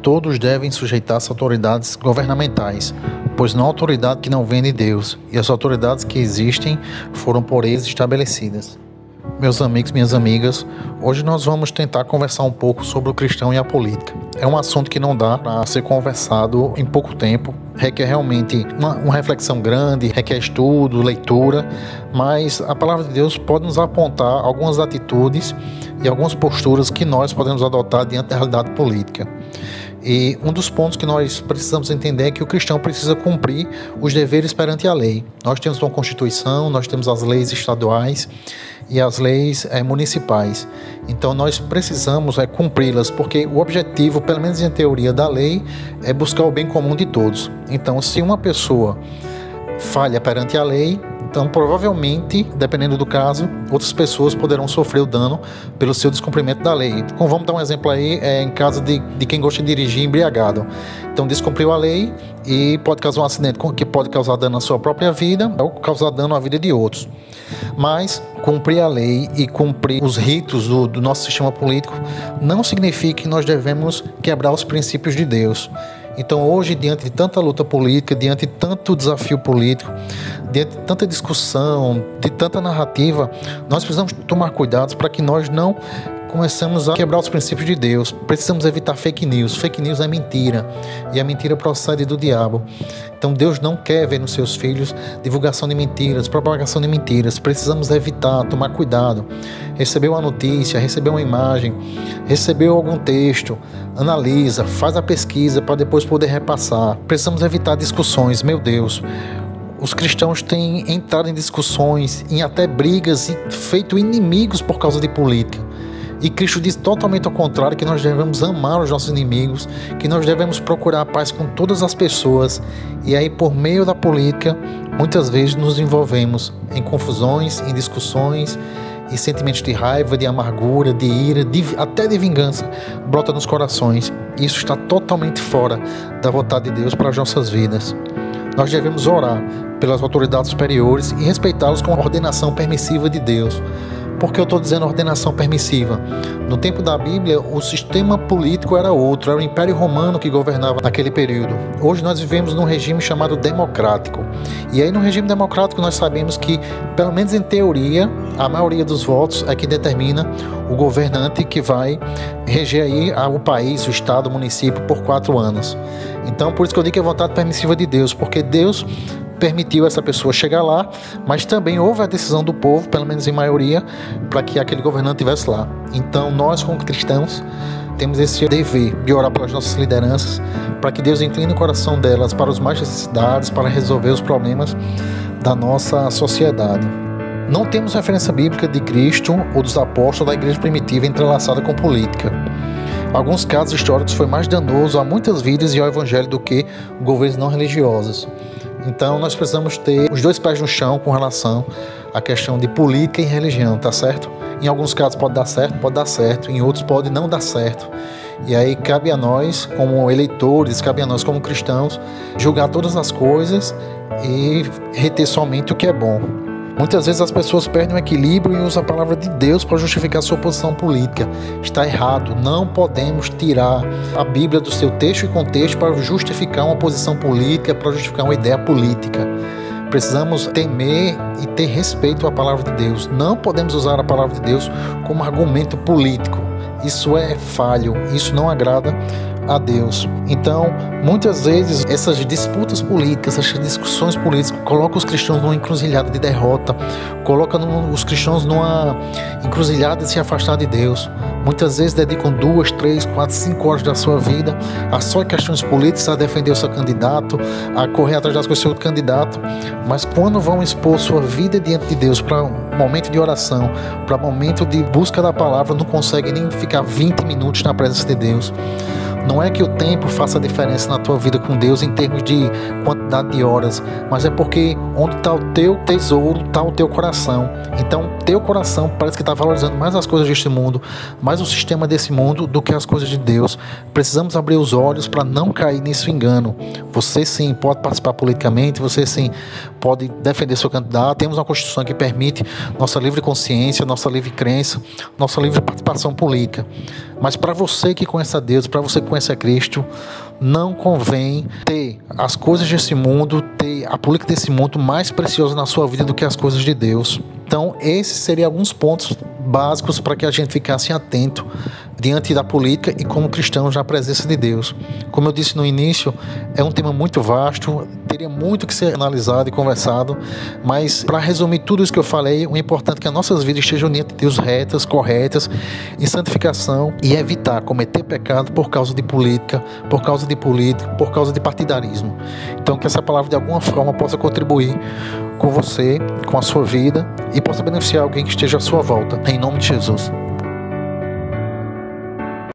todos devem sujeitar-se a autoridades governamentais, pois não há autoridade que não venha de Deus, e as autoridades que existem foram por eles estabelecidas. Meus amigos, minhas amigas, hoje nós vamos tentar conversar um pouco sobre o cristão e a política. É um assunto que não dá para ser conversado em pouco tempo, requer realmente uma reflexão grande, requer estudo, leitura, mas a palavra de Deus pode nos apontar algumas atitudes e algumas posturas que nós podemos adotar diante da realidade política. E um dos pontos que nós precisamos entender é que o cristão precisa cumprir os deveres perante a lei. Nós temos uma Constituição, nós temos as leis estaduais e as leis municipais. Então nós precisamos cumpri-las, porque o objetivo, pelo menos em teoria da lei, é buscar o bem comum de todos. Então se uma pessoa falha perante a lei, então provavelmente, dependendo do caso, outras pessoas poderão sofrer o dano pelo seu descumprimento da lei. Então vamos dar um exemplo aí, em caso de quem gosta de dirigir embriagado. Então descumpriu a lei e pode causar um acidente que pode causar dano à sua própria vida ou causar dano à vida de outros. Mas cumprir a lei e cumprir os ritos do nosso sistema político não significa que nós devemos quebrar os princípios de Deus. Então hoje, diante de tanta luta política, diante de tanto desafio político, diante de tanta discussão, de tanta narrativa, nós precisamos tomar cuidado para que nós não começamos a quebrar os princípios de Deus. Precisamos evitar fake news. Fake news é mentira, e a mentira procede do diabo. Então Deus não quer ver nos seus filhos divulgação de mentiras, propagação de mentiras. Precisamos evitar, tomar cuidado. Recebeu uma notícia, recebeu uma imagem, recebeu algum texto, analisa, faz a pesquisa para depois poder repassar. Precisamos evitar discussões. Meu Deus, os cristãos têm entrado em discussões, em até brigas e feito inimigos por causa de política. E Cristo diz totalmente ao contrário, que nós devemos amar os nossos inimigos, que nós devemos procurar a paz com todas as pessoas. E aí, por meio da política, muitas vezes nos envolvemos em confusões, em discussões, e sentimentos de raiva, de amargura, de ira, até de vingança, brota nos corações. Isso está totalmente fora da vontade de Deus para as nossas vidas. Nós devemos orar pelas autoridades superiores e respeitá-los com a ordenação permissiva de Deus. Por que eu estou dizendo ordenação permissiva? No tempo da Bíblia, o sistema político era outro, era o Império Romano que governava naquele período. Hoje nós vivemos num regime chamado democrático. E aí no regime democrático nós sabemos que, pelo menos em teoria, a maioria dos votos é que determina o governante que vai reger aí o país, o estado, o município por 4 anos. Então por isso que eu digo que é vontade permissiva de Deus, porque Deus permitiu essa pessoa chegar lá, mas também houve a decisão do povo, pelo menos em maioria, para que aquele governante estivesse lá. Então nós, como cristãos, temos esse dever de orar pelas nossas lideranças, para que Deus incline o coração delas para os mais necessitados, para resolver os problemas da nossa sociedade. Não temos referência bíblica de Cristo ou dos apóstolos da igreja primitiva entrelaçada com política. Alguns casos históricos foi mais danoso a muitas vidas e ao evangelho do que governos não religiosos. Então nós precisamos ter os dois pés no chão com relação à questão de política e religião, tá certo? Em alguns casos pode dar certo, em outros pode não dar certo. E aí cabe a nós como eleitores, cabe a nós como cristãos, julgar todas as coisas e reter somente o que é bom. Muitas vezes as pessoas perdem o equilíbrio e usam a palavra de Deus para justificar sua posição política. Está errado. Não podemos tirar a Bíblia do seu texto e contexto para justificar uma posição política, para justificar uma ideia política. Precisamos temer e ter respeito à palavra de Deus. Não podemos usar a palavra de Deus como argumento político. Isso é falho, isso não agrada a Deus. Então, muitas vezes, essas disputas políticas, essas discussões políticas, colocam os cristãos numa encruzilhada de derrota, colocam os cristãos numa encruzilhada de se afastar de Deus. Muitas vezes dedicam 2, 3, 4, 5 horas da sua vida a só questões políticas, a defender o seu candidato, a correr atrás das coisas do seu candidato, mas quando vão expor sua vida diante de Deus para um momento de oração, para um momento de busca da palavra, não conseguem nem ficar 20 minutos na presença de Deus. Não é que o tempo faça diferença na tua vida com Deus em termos de quantidade de horas, mas é porque onde está o teu tesouro, está o teu coração. Então, teu coração parece que está valorizando mais as coisas deste mundo, mais o sistema desse mundo do que as coisas de Deus. Precisamos abrir os olhos para não cair nesse engano. Você sim pode participar politicamente, você sim pode defender seu candidato. Temos uma Constituição que permite nossa livre consciência, nossa livre crença, nossa livre participação política. Mas para você que conhece a Deus, para você que conhece a Cristo, não convém ter as coisas desse mundo, ter a política desse mundo mais preciosa na sua vida do que as coisas de Deus. Então, esses seriam alguns pontos básicos para que a gente ficasse atento diante da política e como cristãos na presença de Deus. Como eu disse no início, é um tema muito vasto, teria muito que ser analisado e conversado, mas para resumir tudo isso que eu falei, o importante é que as nossas vidas estejam diante de Deus retas, corretas, em santificação e evitar cometer pecado por causa de política, por causa de partidarismo. Então, que essa palavra de alguma forma possa contribuir com você, com a sua vida e possa beneficiar alguém que esteja à sua volta. Em nome de Jesus.